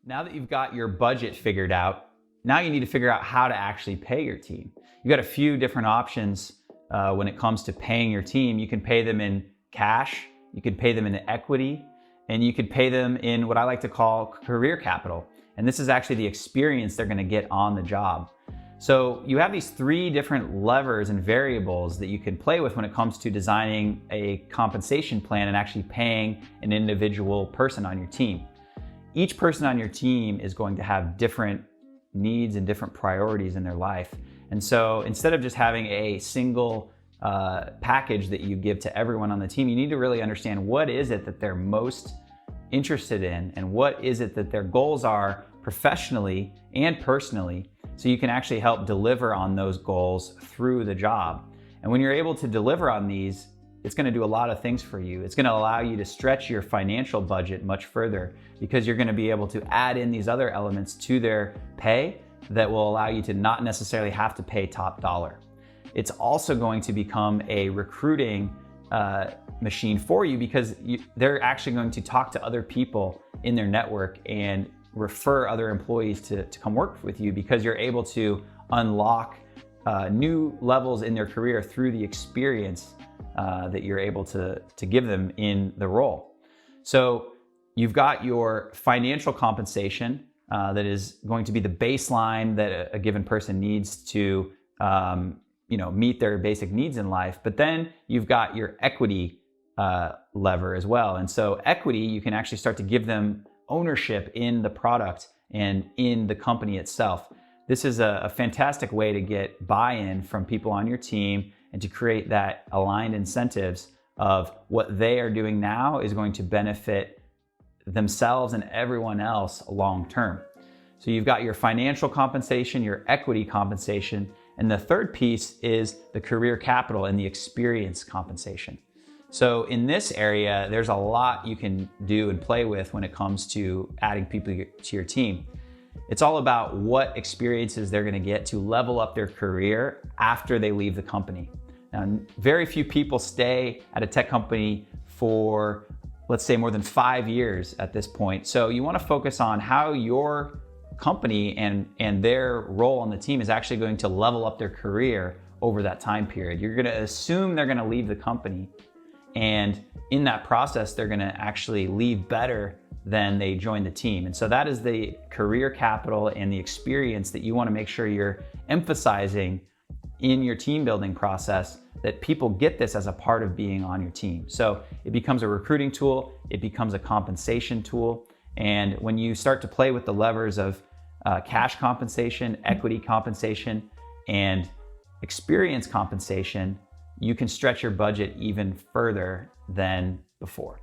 Now that you've got your budget figured out, now you need to figure out how to actually pay your team. You've got a few different options when it comes to paying your team. You can pay them in cash, you can pay them in equity, and you could pay them in what I like to call career capital. And this is actually the experience they're going to get on the job. So you have these three different levers and variables that you can play with when it comes to designing a compensation plan and actually paying an individual person on your team. Each person on your team is going to have different needs and different priorities in their life. And so instead of just having a single package that you give to everyone on the team, you need to really understand what is it that they're most interested in and what is it that their goals are professionally and personally, so you can actually help deliver on those goals through the job. And when you're able to deliver on these, it's going to do a lot of things for you. It's going to allow you to stretch your financial budget much further because you're going to be able to add in these other elements to their pay that will allow you to not necessarily have to pay top dollar. It's also going to become a recruiting machine for you because they're actually going to talk to other people in their network and refer other employees to come work with you because you're able to unlock new levels in their career through the experience that you're able to give them in the role. So you've got your financial compensation that is going to be the baseline that a given person needs to meet their basic needs in life. But then you've got your equity lever as well. And so equity, you can actually start to give them ownership in the product and in the company itself. This is a fantastic way to get buy-in from people on your team and to create that aligned incentives of what they are doing now is going to benefit themselves and everyone else long term. So you've got your financial compensation, your equity compensation, and the third piece is the career capital and the experience compensation. So in this area, there's a lot you can do and play with when it comes to adding people to your team. It's all about what experiences they're going to get to level up their career after they leave the company. Now, very few people stay at a tech company for, let's say, more than 5 years at this point. So you want to focus on how your company and their role on the team is actually going to level up their career over that time period. You're going to assume they're going to leave the company, and in that process, they're going to actually leave better than they joined the team. And so that is the career capital and the experience that you want to make sure you're emphasizing in your team building process, that people get this as a part of being on your team. So it becomes a recruiting tool, it becomes a compensation tool. And when you start to play with the levers of cash compensation, equity compensation, and experience compensation, you can stretch your budget even further than before.